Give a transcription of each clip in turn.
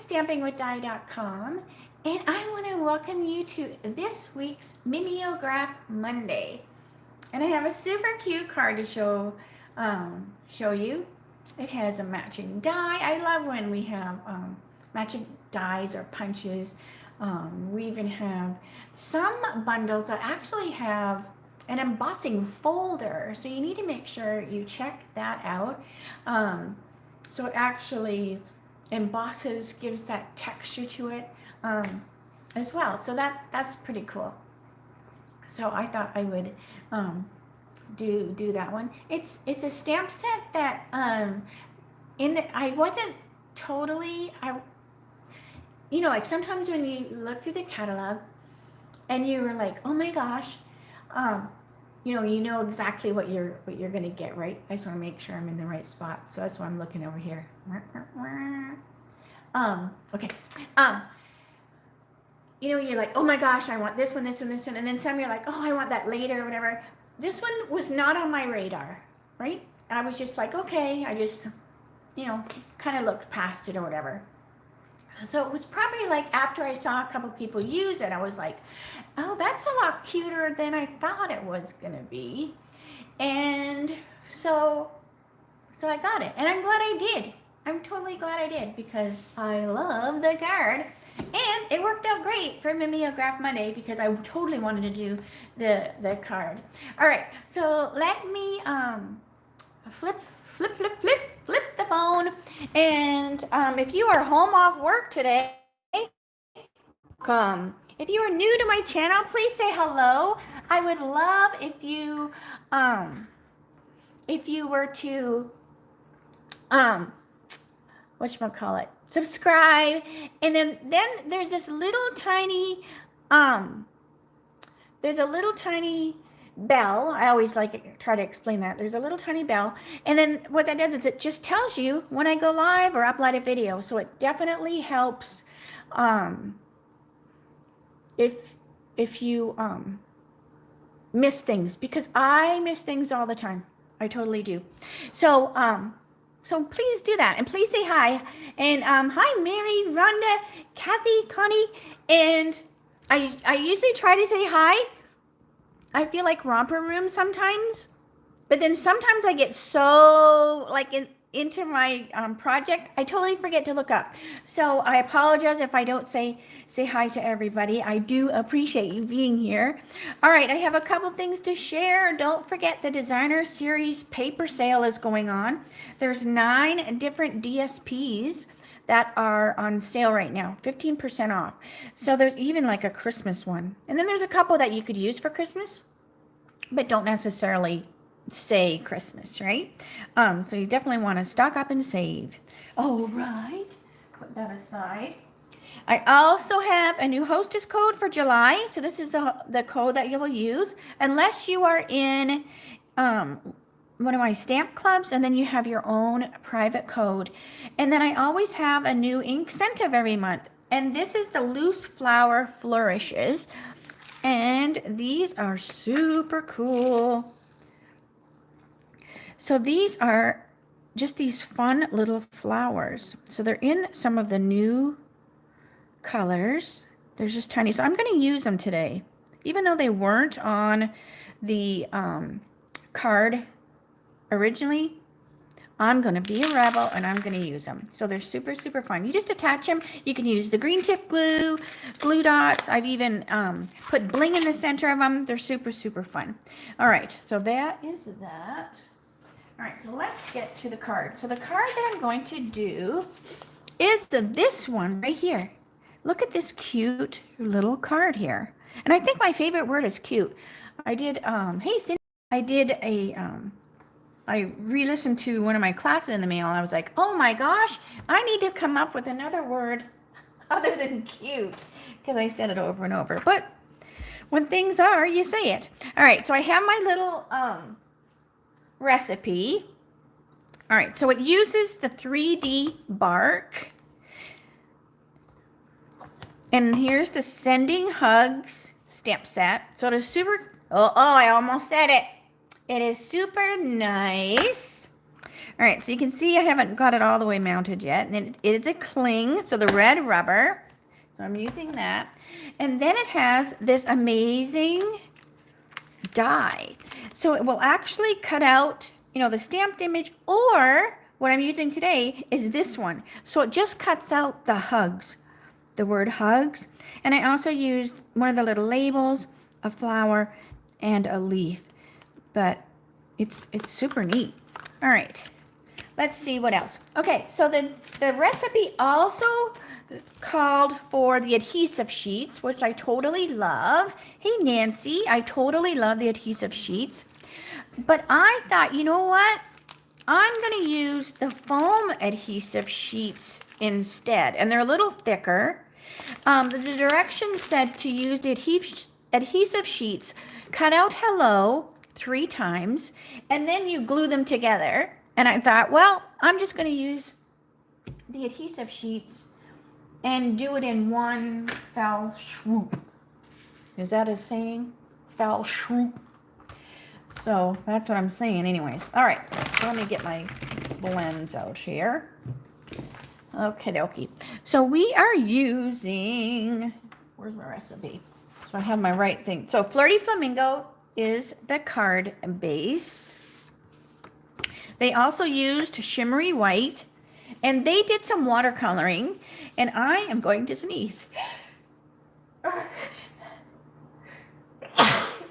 stampingwithdye.com, and I want to welcome you to this week's Mimeograph Monday. And I have a super cute card to show you. It has a matching die. I love when we have matching dies or punches. We even have some bundles that actually have an embossing folder, so you need to make sure you check that out. So it actually embosses, gives that texture to it as well. So that's pretty cool. So I thought I would do that one. It's a stamp set that I wasn't totally like sometimes when you look through the catalog and you were like, oh my gosh, you know exactly what you're gonna get, right? I just want to make sure I'm in the right spot, so that's why I'm looking over here. Okay. You're like, oh my gosh, I want this one, this one, this one, and then some you're like, oh, I want that later or whatever. This one was not on my radar, right? I was just like, okay, I just, kind of looked past it or whatever. So it was probably like after I saw a couple people use it, I was like, oh, that's a lot cuter than I thought it was gonna be. And so I got it, and I'm glad I did. I'm totally glad I did because I love the card, and it worked out great for Mimeograph Monday because I totally wanted to do the card. All right, so let me flip the phone, and if you are home off work today, if you are new to my channel, please say hello. I would love if you were to whatchamacallit, subscribe, and then there's this little tiny there's a little tiny bell. I always try to explain that. There's a little tiny bell, and then what that does is it just tells you when I go live or upload a video. So it definitely helps if you miss things, because I miss things all the time. I totally do. So please do that, and please say hi. And hi, Mary, Rhonda, Kathy, Connie, and I usually try to say hi. I feel like romper room sometimes, but then sometimes I get so into my project, I totally forget to look up. So I apologize if I don't say hi to everybody. I do appreciate you being here. All right, I have a couple things to share. Don't forget the Designer Series paper sale is going on. There's 9 different DSPs that are on sale right now, 15% off. So there's even like a Christmas one. And then there's a couple that you could use for Christmas, but don't necessarily say Christmas, right? So you definitely want to stock up and save. All right, put that aside. I also have a new hostess code for July. So this is the code that you will use unless you are in one of my stamp clubs, and then you have your own private code. And then I always have a new incentive every month, and this is the Loose Flower Flourishes, and these are super cool. So these are just these fun little flowers. So they're in some of the new colors. They're just tiny. So I'm going to use them today, even though they weren't on the card originally. I'm going to be a rebel, and I'm going to use them. So they're super, super fun. You just attach them. You can use the green tip glue, glue dots. I've even put bling in the center of them. They're super, super fun. All right, so that is that. All right, so let's get to the card. So the card that I'm going to do is this one right here. Look at this cute little card here. And I think my favorite word is cute. I did, hey, Cindy, I did I re-listened to one of my classes in the mail, and I was like, oh my gosh, I need to come up with another word other than cute, because I said it over and over. But when things are, you say it. All right, so I have my little recipe. All right, so it uses the 3D bark. And here's the Sending Hugs stamp set. So it is super, I almost said it. It is super nice. All right, so you can see I haven't got it all the way mounted yet. And it is a cling, so the red rubber. So I'm using that. And then it has this amazing die. So it will actually cut out, you know, the stamped image, or what I'm using today is this one. So it just cuts out the hugs, the word hugs. And I also used one of the little labels, a flower, and a leaf. But it's super neat. All right, let's see what else. Okay, so the recipe also called for the adhesive sheets, which I totally love. Hey, Nancy, I totally love the adhesive sheets. But I thought, you know what? I'm going to use the foam adhesive sheets instead. And they're a little thicker. The directions said to use the adhesive sheets, cut out hello 3 times, and then you glue them together. And I thought, well, I'm just going to use the adhesive sheets and do it in one fell swoop. Is that a saying? Fell swoop. So that's what I'm saying anyways. All right, so let me get my blends out here. Okay, dokie. So we are using, where's my recipe? So I have my right thing. So Flirty Flamingo is the card base. They also used shimmery white, and they did some watercoloring, and I am going to sneeze.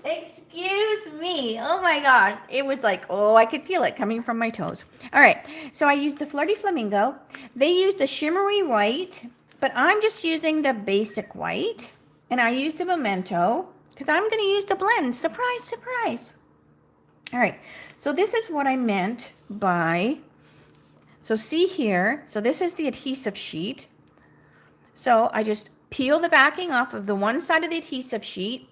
Excuse me. Oh my God. It was like, oh, I could feel it coming from my toes. All right. So I used the Flirty Flamingo. They used the shimmery white, but I'm just using the basic white. And I used the Memento because I'm going to use the blend. Surprise, surprise. All right. So this is what I meant by, so see here. So this is the adhesive sheet. So I just peel the backing off of the one side of the adhesive sheet.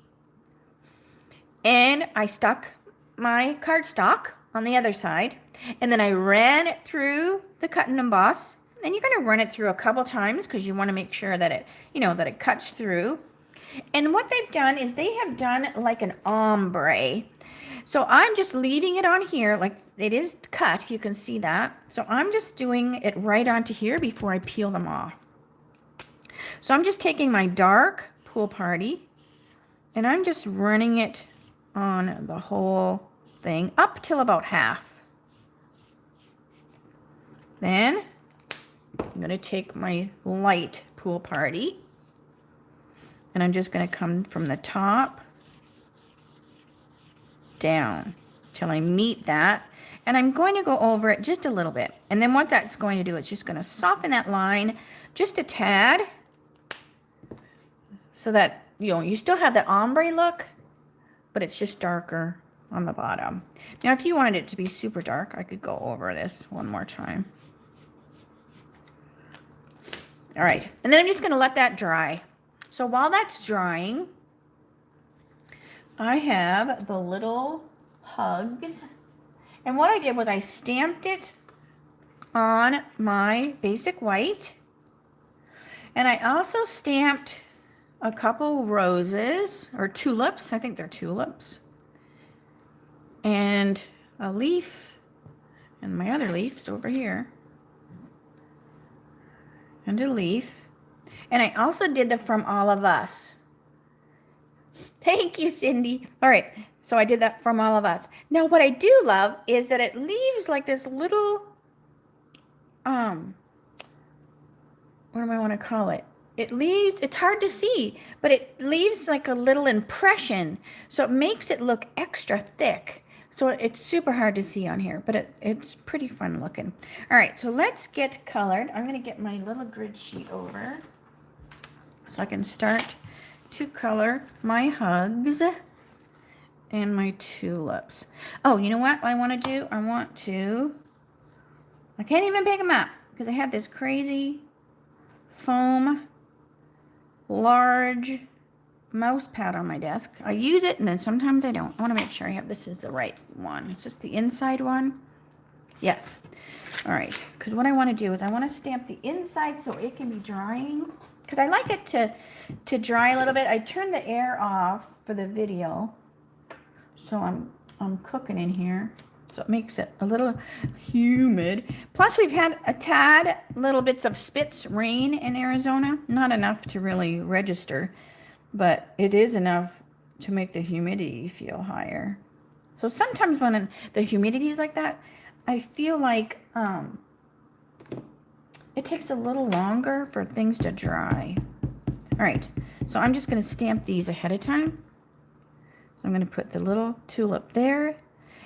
And I stuck my cardstock on the other side, and then I ran it through the cut and emboss. And you're going to run it through a couple times because you want to make sure that it, you know, that it cuts through. And what they've done is they have done like an ombre. So I'm just leaving it on here, like it is cut. You can see that. So I'm just doing it right onto here before I peel them off. So I'm just taking my dark Pool Party, and I'm just running it on the whole thing up till about half. Then I'm going to take my light Pool Party, and I'm just going to come from the top down till I meet that, and I'm going to go over it just a little bit. And then what that's going to do, it's just going to soften that line just a tad so that, you know, you still have that ombre look, but it's just darker on the bottom. Now, if you wanted it to be super dark, I could go over this one more time. All right, and then I'm just gonna let that dry. So while that's drying, I have the little hugs. And what I did was I stamped it on my basic white. And I also stamped a couple roses, or tulips. I think they're tulips. And a leaf. And my other leaf's over here. And a leaf. And I also did the From All of Us. Thank you, Cindy. All right, so I did that From All of Us. Now, what I do love is that it leaves like this little, what do I want to call it? It leaves, it's hard to see, but it leaves like a little impression. So it makes it look extra thick. So it's super hard to see on here, but it's pretty fun looking. All right, so let's get colored. I'm going to get my little grid sheet over so I can start to color my hugs and my tulips. Oh, you know what I want to do? I can't even pick them up because I have this crazy foam large mouse pad on my desk. I use it and then sometimes I don't. I want to make sure this is the right one. It's just the inside one. Yes. All right. Because what I want to do is I want to stamp the inside so it can be drying. Because I like it to dry a little bit. I turned the air off for the video. So I'm cooking in here. So it makes it a little humid. Plus we've had a tad little bits of spits rain in Arizona. Not enough to really register, but it is enough to make the humidity feel higher. So sometimes when the humidity is like that, I feel like it takes a little longer for things to dry. All right, so I'm just going to stamp these ahead of time. So I'm going to put the little tulip there,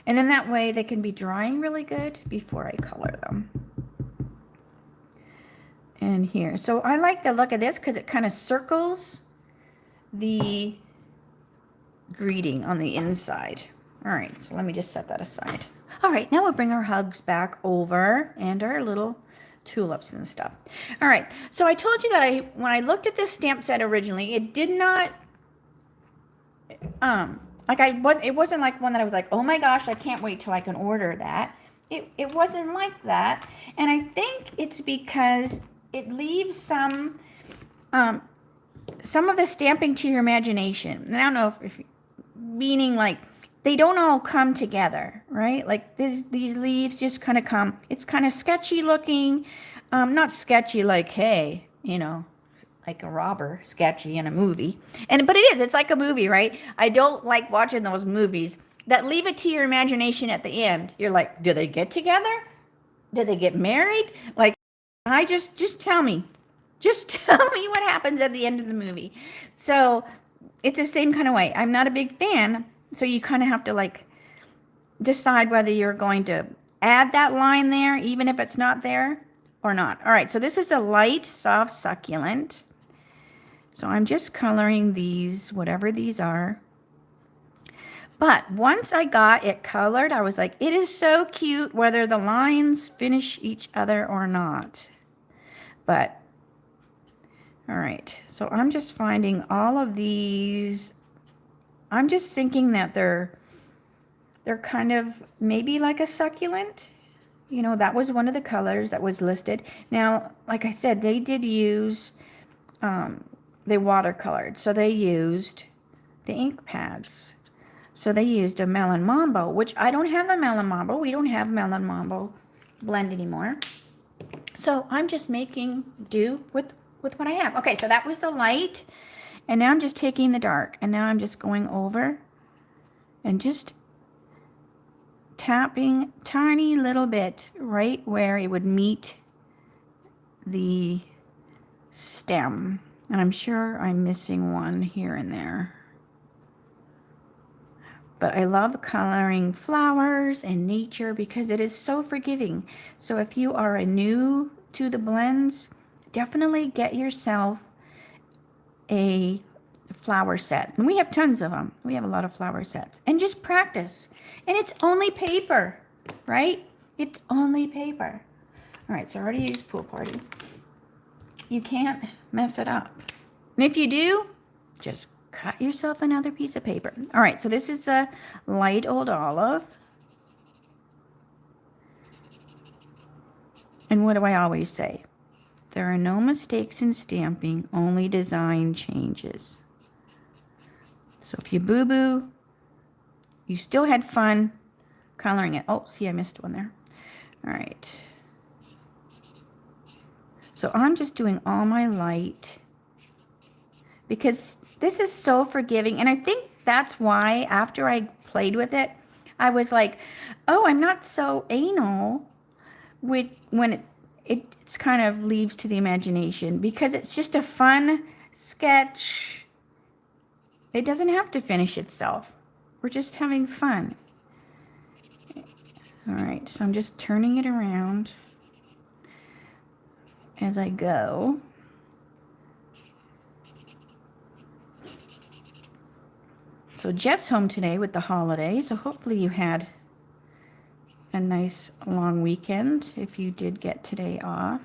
and then that way they can be drying really good before I color them. And here, so I like the look of this because it kind of circles the greeting on the inside. All right, so let me just set that aside. All right, now we'll bring our hugs back over and our little tulips and stuff. All right, so I told you that when I looked at this stamp set originally, it did not it wasn't like one that I was like, oh my gosh, I can't wait till I can order that. It wasn't like that, and I think it's because it leaves some of the stamping to your imagination. And I don't know if meaning like they don't all come together, right? Like these leaves just kind of come. It's kind of sketchy looking, not sketchy like, hey, you know, like a robber sketchy in a movie. But it is, it's like a movie, right? I don't like watching those movies that leave it to your imagination at the end. You're like, do they get together? Do they get married? Like, just tell me. Just tell me what happens at the end of the movie. So it's the same kind of way. I'm not a big fan, so you kind of have to like decide whether you're going to add that line there, even if it's not there or not. All right, so this is a light, soft succulent. So I'm just coloring these, whatever these are. But once I got it colored, I was like, it is so cute whether the lines finish each other or not. But, all right, so I'm just finding all of these. I'm just thinking that they're kind of maybe like a succulent. You know, that was one of the colors that was listed. Now, like I said, they did use, they watercolored. So they used the ink pads. So they used a Melon Mambo, which I don't have a Melon Mambo. We don't have Melon Mambo blend anymore. So I'm just making do with what I have. Okay, so that was the light. And now I'm just taking the dark. And now I'm just going over and just tapping tiny little bit right where it would meet the stem. And I'm sure I'm missing one here and there. But I love coloring flowers and nature because it is so forgiving. So if you are new to the blends, definitely get yourself a flower set. And we have tons of them. We have a lot of flower sets. And just practice. And it's only paper, right? It's only paper. All right, so I already used Pool Party. You can't mess it up. And if you do, just cut yourself another piece of paper. All right, so this is the light old olive. And what do I always say? There are no mistakes in stamping, only design changes. So if you boo-boo, you still had fun coloring it. Oh, see, I missed one there. All right. So I'm just doing all my light because this is so forgiving. And I think that's why after I played with it, I was like, oh, I'm not so anal with when it's kind of leaves to the imagination because it's just a fun sketch. It doesn't have to finish itself. We're just having fun. All right, so I'm just turning it around as I go. So Jeff's home today with the holiday, so hopefully you had a nice long weekend if you did get today off.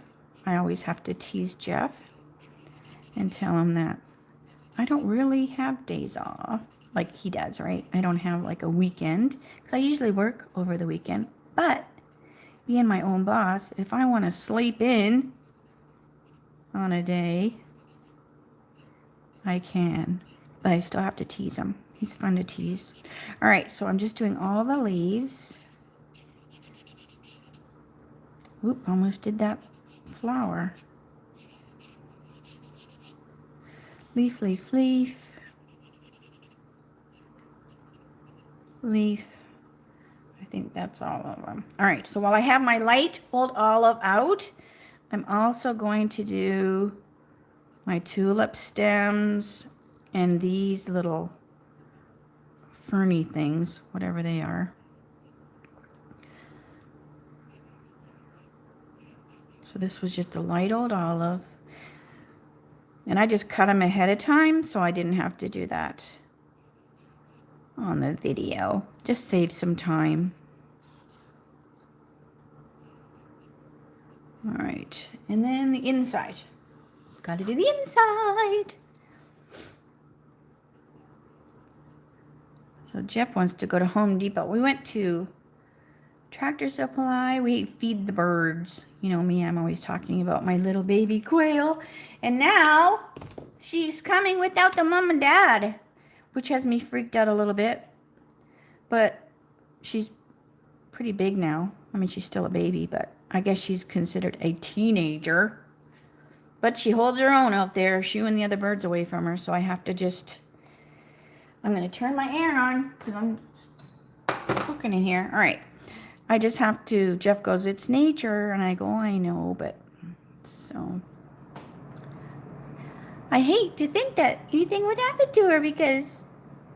I always have to tease Jeff and tell him that I don't really have days off like he does, right? I don't have like a weekend because I usually work over the weekend. But being my own boss, if I want to sleep in on a day, I can. But I still have to tease him. He's fun to tease. All right, so I'm just doing all the leaves. Oop, almost did that flower. Leaf, leaf, leaf. Leaf. I think that's all of them. All right, so while I have my light old olive out, I'm also going to do my tulip stems and these little ferny things, whatever they are. So this was just a light old olive. And I just cut them ahead of time, so I didn't have to do that on the video. Just save some time. All right, and then the inside. Got to do the inside. So Jeff wants to go to Home Depot. We went to Tractor Supply. We feed the birds. You know me, I'm always talking about my little baby quail. And now she's coming without the mom and dad, which has me freaked out a little bit. But she's pretty big now. I mean, she's still a baby, but I guess she's considered a teenager. But she holds her own out there, shooing the other birds away from her. So I have to just, I'm going to turn my air on because I'm cooking in here. All right. I just have to, Jeff goes, it's nature. And I go, I know, but so. I hate to think that anything would happen to her because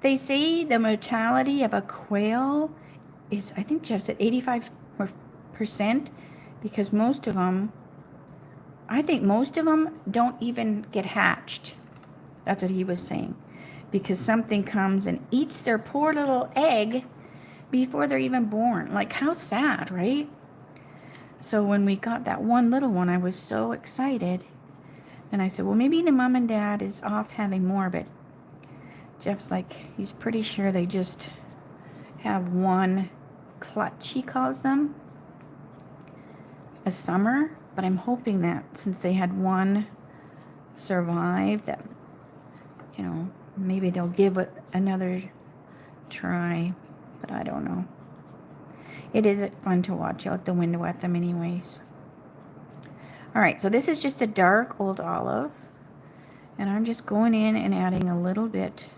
they say the mortality of a quail is, I think Jeff said 85%, because most of them, I think most of them don't even get hatched. That's what he was saying. Because something comes and eats their poor little egg before they're even born. Like, how sad, right? So when we got that one little one, I was so excited. And I said, well, maybe the mom and dad is off having more, but Jeff's like, he's pretty sure they just have one clutch, he calls them, a summer. But I'm hoping that since they had one survive, that, you know, maybe they'll give it another try. But I don't know. It is fun to watch out the window at them anyways. All right, so this is just a dark old olive. And I'm just going in and adding a little bit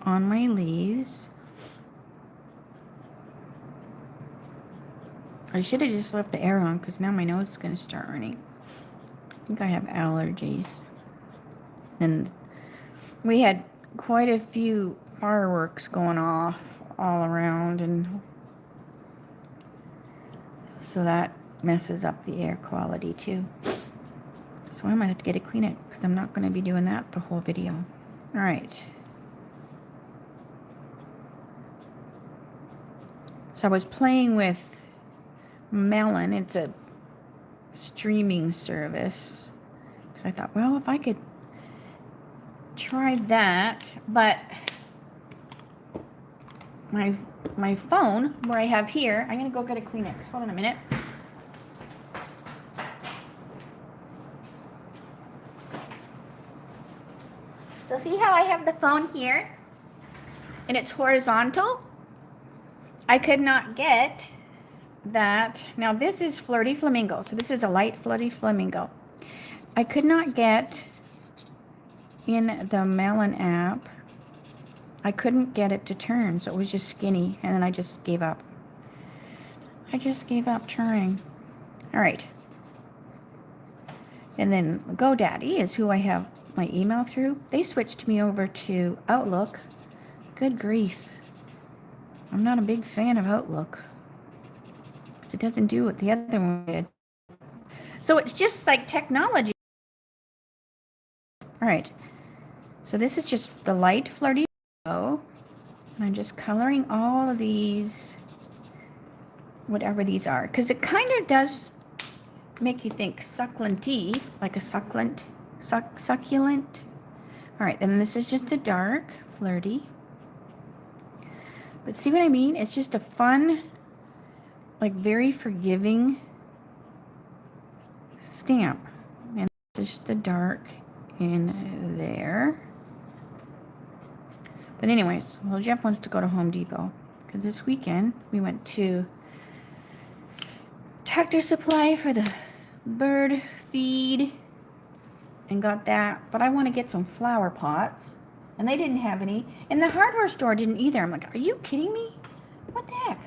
on my leaves. I should have just left the air on because now my nose is going to start running. I think I have allergies. And we had quite a few fireworks going off all around, and so that messes up the air quality too. So I might have to get a Kleenex because I'm not going to be doing that the whole video. All right. So I was playing with Melon. It's a streaming service. So I thought, well, if I could try that, but my phone, where I have here, I'm going to go get a Kleenex. Hold on a minute. So see how I have the phone here? And it's horizontal? I could not get that. Now this is Flirty Flamingo. So this is a light Flirty Flamingo. I could not get in the Melon app. I couldn't get it to turn, so it was just skinny, and then I just gave up. I just gave up trying. All right. And then GoDaddy is who I have my email through. They switched me over to Outlook. Good grief. I'm not a big fan of Outlook. It doesn't do what the other one did. So it's just like technology. All right. So this is just the light Flirty. And I'm just coloring all of these, whatever these are, because it kind of does make you think succulent-y, like a succulent. All right, then this is just a dark Flirty. But see what I mean? It's just a fun, like very forgiving stamp. And just the dark in there. But anyways, well, Jeff wants to go to Home Depot because this weekend we went to Tractor Supply for the bird feed and got that. But I want to get some flower pots, and they didn't have any, and the hardware store didn't either. I'm like, are you kidding me? What the heck?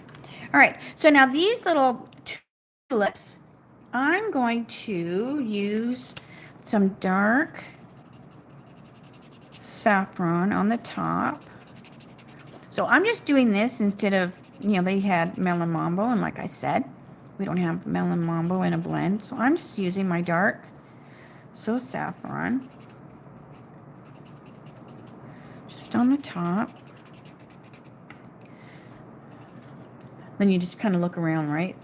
All right, so now these little tulips, I'm going to use some dark saffron on the top. So I'm just doing this instead of, they had melon mambo, and like I said, we don't have melon mambo in a blend. So I'm just using my dark saffron just on the top. Then you just kind of look around, right?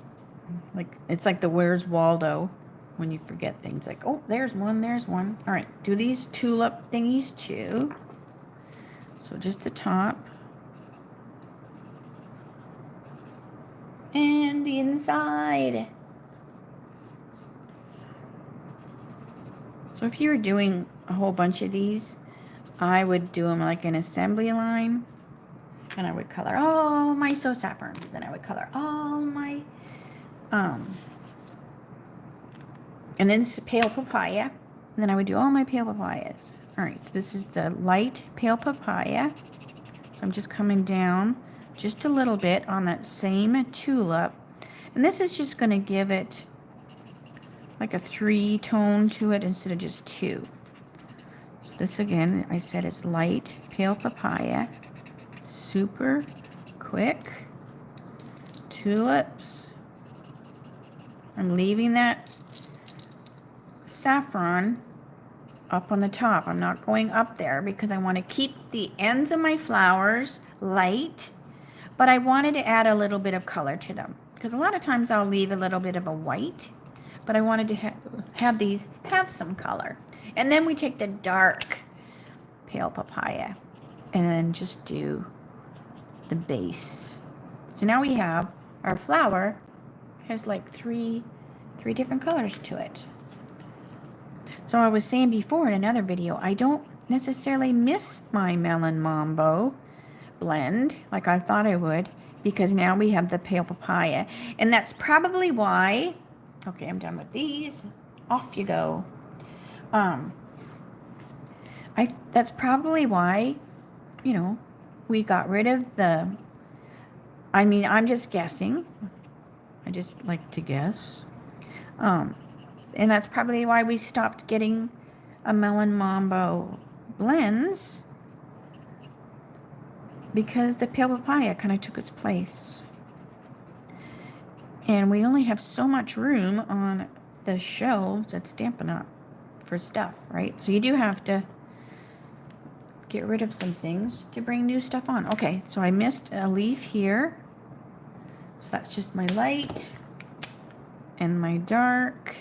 Like, it's like the Where's Waldo when you forget things. Like, oh, there's one, there's one. All right, do these tulip thingies too. So just the top. And the inside. So if you were doing a whole bunch of these, I would do them like an assembly line. And I would color all my saffrons. Then I would color all my, and then this is pale papaya. And then I would do all my pale papayas. All right, so this is the light pale papaya. So I'm just coming down just a little bit on that same tulip. And this is just going to give it like a 3-tone to it instead of just 2. So this again, I said is light pale papaya. Super quick. Tulips. I'm leaving that saffron up on the top. I'm not going up there because I want to keep the ends of my flowers light, but I wanted to add a little bit of color to them because a lot of times I'll leave a little bit of a white, but I wanted to have these have some color. And then we take the dark pale papaya and then just do the base. So now we have our flower has like three different colors to it. So I was saying before in another video, I don't necessarily miss my melon mambo blend like I thought I would, because now we have the pale papaya. And that's probably why, okay, I'm done with these. Off you go. That's probably why, we got rid of I'm just guessing. I just like to guess. And that's probably why we stopped getting a melon mambo blends, because the pale papaya kind of took its place. And we only have so much room on the shelves at Stampin' Up for stuff, right? So you do have to get rid of some things to bring new stuff on. Okay, so I missed a leaf here. So that's just my light and my dark.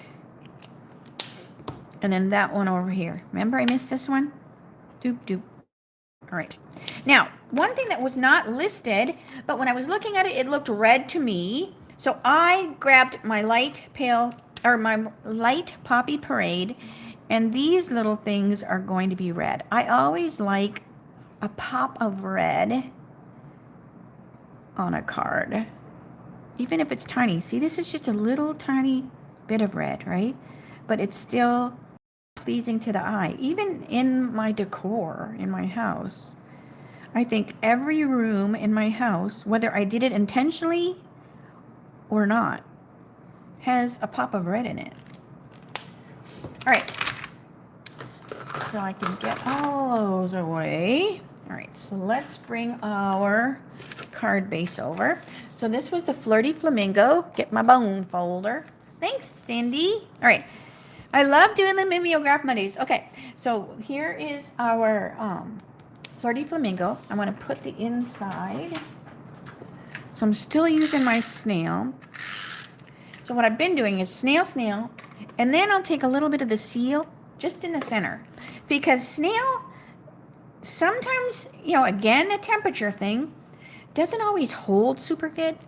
And then that one over here. Remember I missed this one? Doop, doop. All right. Now, one thing that was not listed, but when I was looking at it, it looked red to me. So I grabbed my light poppy parade, and these little things are going to be red. I always like a pop of red on a card, even if it's tiny. See, this is just a little tiny bit of red, right? But it's still pleasing to the eye. Even in my decor in my house, I think every room in my house, whether I did it intentionally or not, has a pop of red in it. All right, so I can get all those away. All right, so let's bring our card base over. So this was the Flirty Flamingo. Get my bone folder. Thanks, Cindy. All right, I love doing the Mimeograph Mondays. Okay, so here is our Flirty Flamingo. I'm going to put the inside. So I'm still using my snail. So what I've been doing is snail, snail, and then I'll take a little bit of the seal just in the center. Because snail, sometimes, again, a temperature thing, doesn't always hold super good.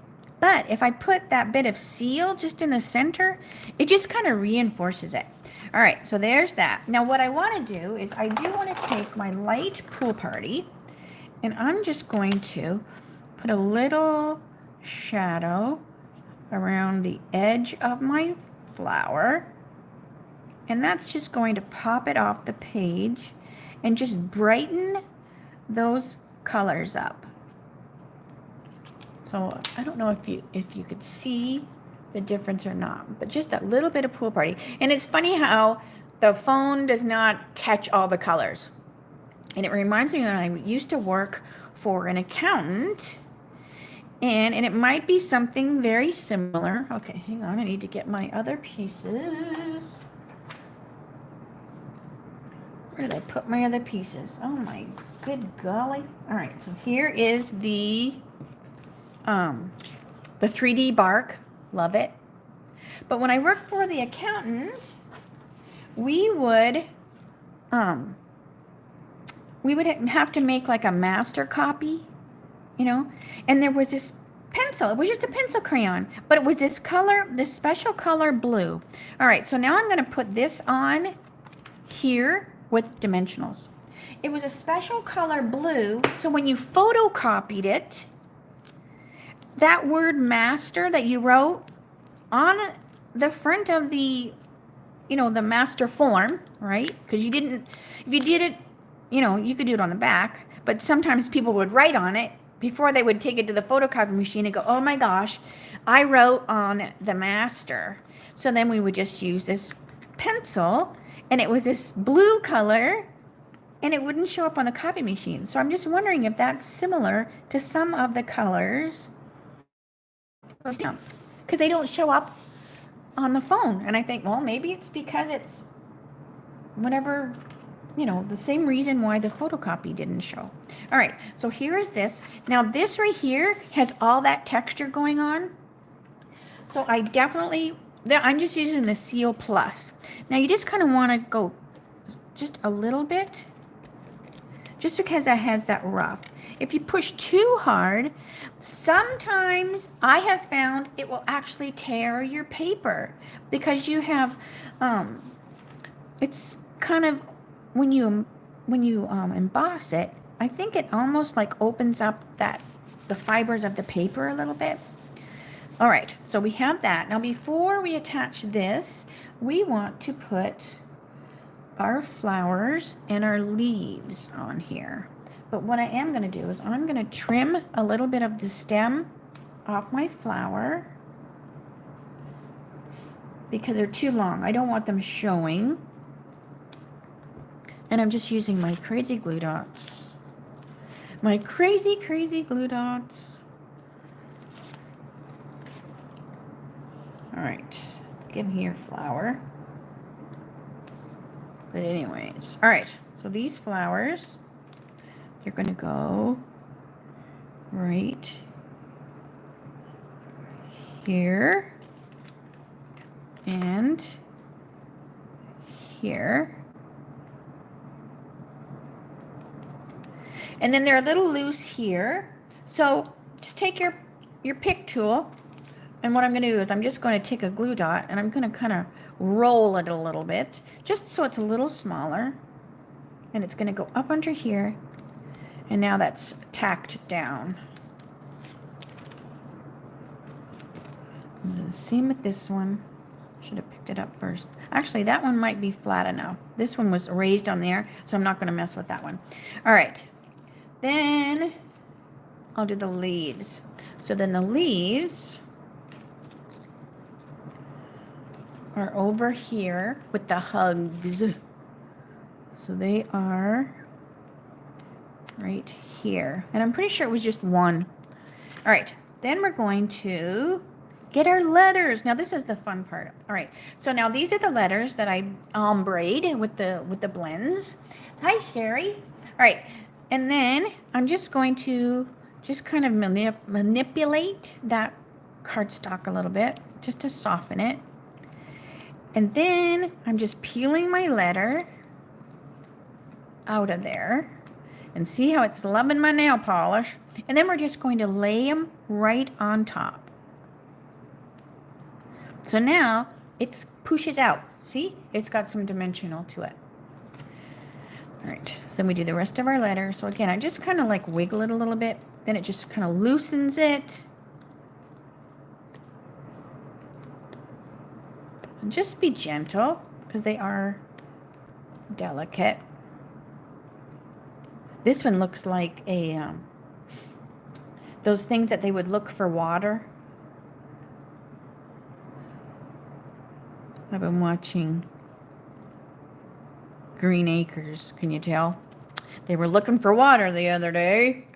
But if I put that bit of seal just in the center, it just kind of reinforces it. All right, so there's that. Now what I want to do is I do want to take my light pool party, and I'm just going to put a little shadow around the edge of my flower. And that's just going to pop it off the page and just brighten those colors up. So I don't know if you could see the difference or not, but just a little bit of Pool Party. And it's funny how the phone does not catch all the colors. And it reminds me when I used to work for an accountant, and it might be something very similar. Okay, hang on, I need to get my other pieces. Where did I put my other pieces? Oh my good golly. All right, so here is the 3D bark. Love it. But when I worked for the accountant, we would have to make like a master copy, you know, and there was this pencil. It was just a pencil crayon, but it was this color, this special color blue. All right, so now I'm going to put this on here with dimensionals. It was a special color blue, so when you photocopied it, that word master that you wrote on the front of the, you know, the master form, right? Because you didn't, if you did it, you know, you could do it on the back, but sometimes people would write on it before they would take it to the photocopy machine and go, oh my gosh, I wrote on the master. So then we would just use this pencil, and it was this blue color, and it wouldn't show up on the copy machine. So I'm just wondering if that's similar to some of the colors, because they don't show up on the phone. And I think, well, maybe it's because it's whatever, you know, the same reason why the photocopy didn't show. All right, so here is this. Now this right here has all that texture going on. So I definitely, I'm just using the Seal Plus. Now you just kind of want to go just a little bit, just because that has that rough. If you push too hard, sometimes I have found it will actually tear your paper, because you have, it's kind of, when you emboss it, I think it almost like opens up the fibers of the paper a little bit. All right, so we have that. Now before we attach this, we want to put our flowers and our leaves on here. But what I am going to do is I'm going to trim a little bit of the stem off my flower, because they're too long. I don't want them showing. And I'm just using my crazy glue dots. My crazy glue dots. All right, give me your flower. But anyways, all right, so these flowers, they're going to go right here and here. And then they're a little loose here. So just take your pick tool, and what I'm going to do is I'm just going to take a glue dot and I'm going to kind of roll it a little bit, just so it's a little smaller. And it's going to go up under here. And now that's tacked down. And the same with this one. Should have picked it up first. Actually, that one might be flat enough. This one was raised on there, so I'm not going to mess with that one. All right. Then I'll do the leaves. So then the leaves are over here with the hugs. So they are right here. And I'm pretty sure it was just one. All right, then we're going to get our letters. Now this is the fun part. All right, so now these are the letters that I ombre'd with the blends. Hi, Sherry. All right, and then I'm just going to just kind of manipulate that cardstock a little bit, just to soften it. And then I'm just peeling my letter out of there. And see how it's loving my nail polish. And then we're just going to lay them right on top. So now it pushes out. See? It's got some dimensional to it. All right. So then we do the rest of our letter. So again, I just kind of like wiggle it a little bit then it just kind of loosens it. And just be gentle because they are delicate. This one looks like a those things that they would look for water. I've been watching Green Acres, can you tell? They were looking for water the other day.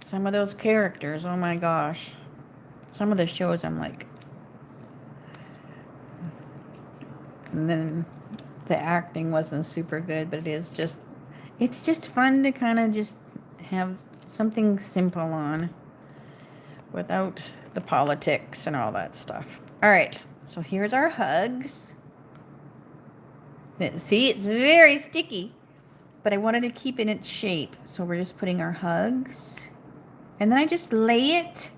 Some of those characters, oh my gosh. Some of the shows I'm like. And then the acting wasn't super good, but it's just fun to kind of just have something simple on without the politics and all that stuff. All right, so here's our hugs. See, it's very sticky, but I wanted to keep it in its shape. So we're just putting our hugs. And then I just lay it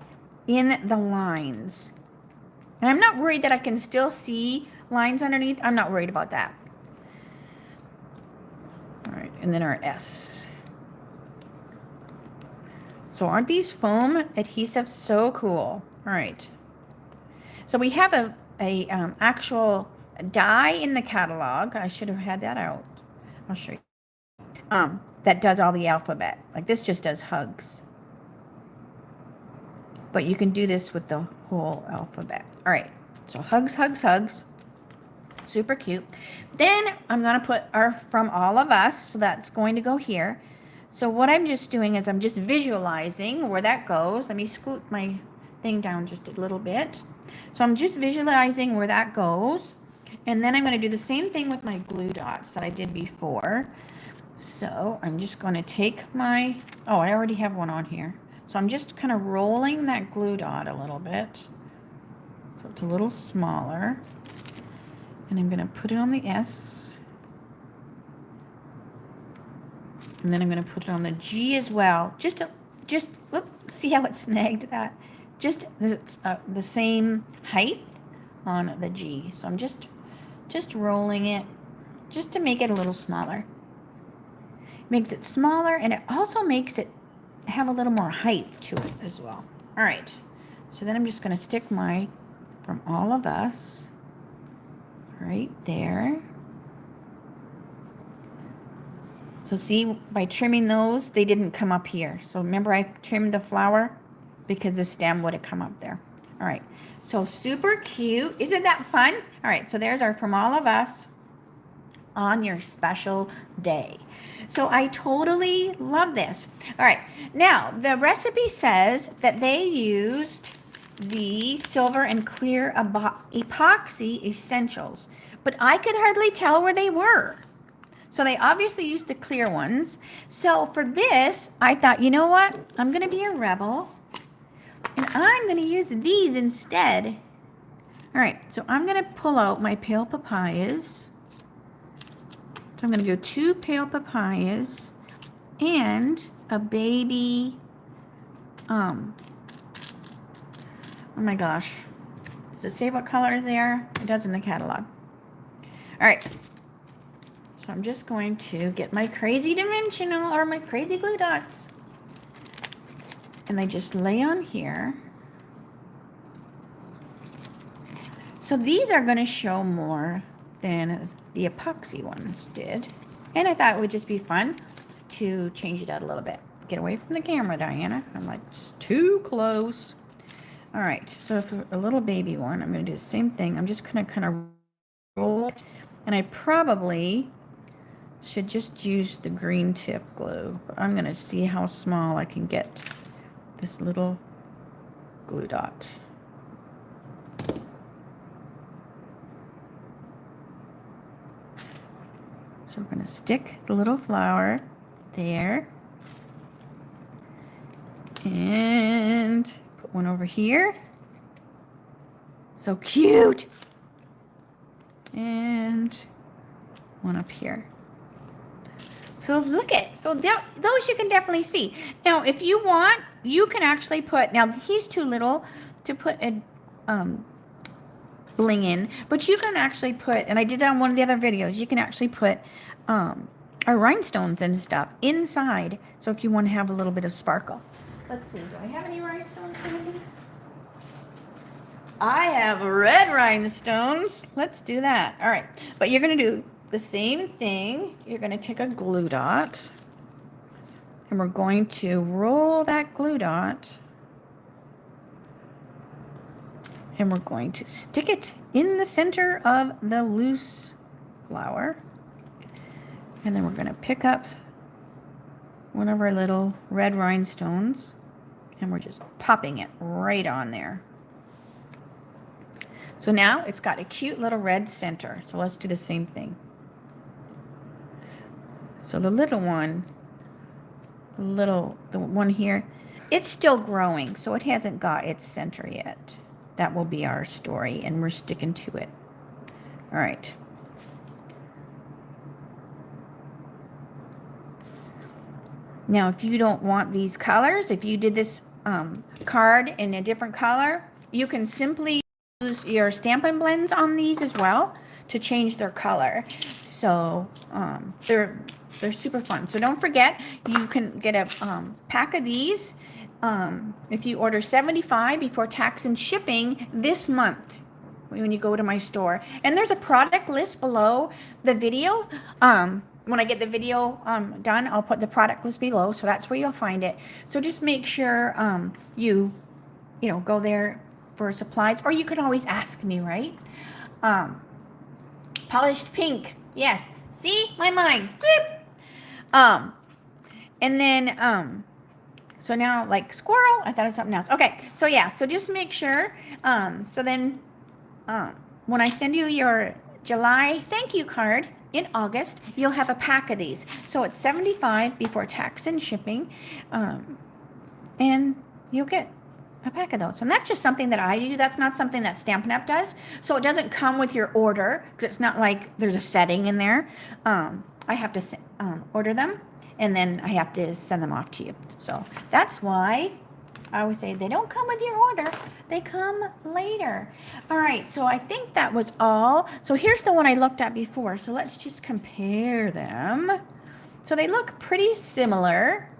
in the lines. And I'm not worried that I can still see lines underneath. I'm not worried about that. All right, and then our S. So aren't these foam adhesives so cool? All right. So we have a actual die in the catalog. I should have had that out. I'll show you. That does all the alphabet. Like this just does hugs. But you can do this with the whole alphabet. All right. So hugs, hugs, hugs. Super cute. Then I'm going to put our From All of Us. So that's going to go here. So what I'm just doing is I'm just visualizing where that goes. Let me scoot my thing down just a little bit. So I'm just visualizing where that goes. And then I'm going to do the same thing with my glue dots that I did before. So I'm just going to take my, oh, I already have one on here. So I'm just kind of rolling that glue dot a little bit. So it's a little smaller. And I'm going to put it on the S. And then I'm going to put it on the G as well. Whoop, see how it snagged that? Just the same height on the G. So I'm just rolling it just to make it a little smaller. Makes it smaller, and it also makes it have a little more height to it as well. All right. So then I'm just going to stick my From All of Us right there. So see, by trimming those, they didn't come up here. So remember I trimmed the flower because the stem would have come up there. All right, so super cute. Isn't that fun? All right, so there's our From All of Us on your special day. So I totally love this. All right, now the recipe says that they used the silver and clear epoxy essentials, but I could hardly tell where they were. So they obviously used the clear ones. So for this, I thought, you know what? I'm going to be a rebel, and I'm going to use these instead. All right, so I'm going to pull out my pale papayas. So I'm going to go 2 pale papayas and a baby, oh my gosh. Does it say what colors they are? It does in the catalog. All right. So I'm just going to get my crazy dimensional or my crazy glue dots. And they just lay on here. So these are going to show more than the epoxy ones did. And I thought it would just be fun to change it out a little bit. Get away from the camera, Diana. I'm like, it's too close. All right, so for a little baby one, I'm going to do the same thing. I'm just going to kind of roll it. And I probably should just use the green tip glue. But I'm going to see how small I can get this little glue dot. So we're going to stick the little flower there. And put one over here. So cute. And one up here. So look at, so those you can definitely see. Now, if you want, you can actually put, now he's too little to put a bling in, but you can actually put, and I did it on one of the other videos, you can actually put a or rhinestones and stuff inside. So if you want to have a little bit of sparkle. Let's see, do I have any rhinestones with me? I have red rhinestones. Let's do that. All right, but you're going to do the same thing. You're going to take a glue dot, and we're going to roll that glue dot, and we're going to stick it in the center of the loose flower. And then we're going to pick up one of our little red rhinestones, and we're just popping it right on there. So now it's got a cute little red center. So let's do the same thing. So the little one, the one here, it's still growing, so it hasn't got its center yet. That will be our story, and we're sticking to it. All right. Now, if you don't want these colors, if you did this card in a different color, you can simply use your Stampin' blends on these as well to change their color. So they're super fun. So don't forget, you can get a pack of these if you order 75 before tax and shipping this month when you go to my store. And there's a product list below the video. When I get the video done, I'll put the product list below, so that's where you'll find it. So just make sure you go there for supplies, or you could always ask me, right? Polished pink, yes. See, my mind. And then so now, like squirrel, I thought of something else. Okay, so yeah, so just make sure. So then when I send you your July thank you card in August, you'll have a pack of these. So it's $75 before tax and shipping, and you'll get a pack of those. And that's just something that I do. That's not something that Stampin' Up! Does. So it doesn't come with your order, because it's not like there's a setting in there. I have to order them, and then I have to send them off to you. So that's why I always say they don't come with your order. They come later. All right, so I think that was all. So here's the one I looked at before. So let's just compare them. So they look pretty similar.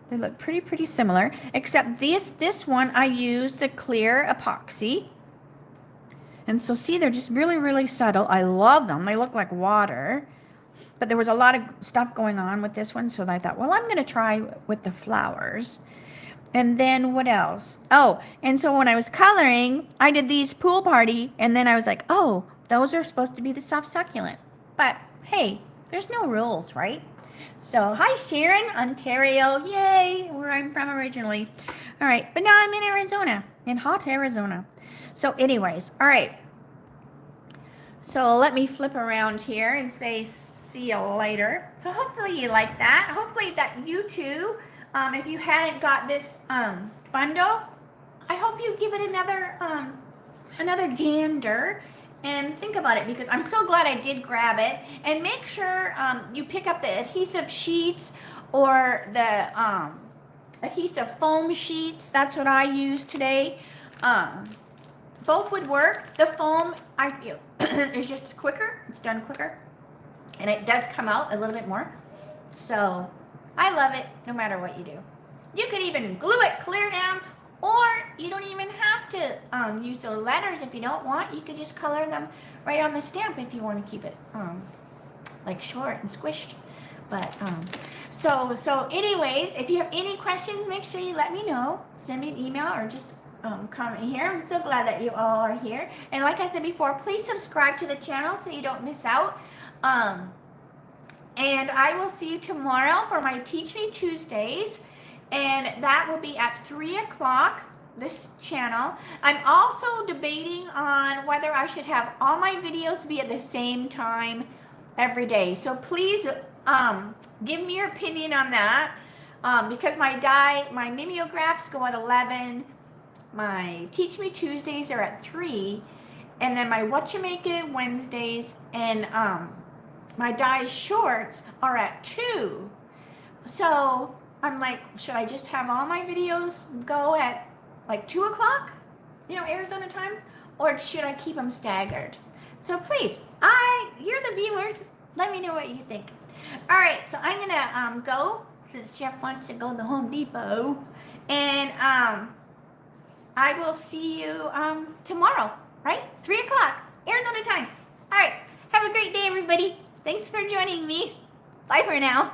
They look pretty similar, except this one I used the clear epoxy. And so see, they're just really subtle. I love them. They look like water. But there was a lot of stuff going on with this one, so I thought, well, I'm going to try with the flowers. And then what else? Oh, and so when I was coloring, I did these pool party, and then I was like, oh, those are supposed to be the soft succulent. But hey, there's no rules, right? So hi, Sharon, Ontario, yay, where I'm from originally. All right, but now I'm in Arizona, in hot Arizona. So anyways, all right. So let me flip around here and say see you later. So hopefully you like that. Hopefully that you too, if you hadn't got this bundle, I hope you give it another gander and think about it, because I'm so glad I did grab it. And make sure you pick up the adhesive sheets or the adhesive foam sheets. That's what I used today. Both would work. The foam, I feel, is just quicker. It's done quicker. And it does come out a little bit more. So I love it no matter what you do. You could even glue it clear down, or you don't even have to use the letters if you don't want. You could just color them right on the stamp if you want to keep it like short and squished. But so anyways, if you have any questions, make sure you let me know. Send me an email or just comment here. I'm so glad that you all are here. And like I said before, please subscribe to the channel so you don't miss out. And I will see you tomorrow for my Teach Me Tuesdays. And that will be at 3 o'clock, this channel. I'm also debating on whether I should have all my videos be at the same time every day. So please give me your opinion on that. Because my mimeographs go at 11. My Teach Me Tuesdays are at 3. And then my Whatchamake Wednesdays and my die shorts are at 2. So I'm like, should I just have all my videos go at like 2 o'clock, Arizona time? Or should I keep them staggered? So please, you're the viewers. Let me know what you think. All right, so I'm gonna go since Jeff wants to go to the Home Depot, and I will see you tomorrow, right? 3 o'clock Arizona time. All right, have a great day, everybody. Thanks for joining me. Bye for now.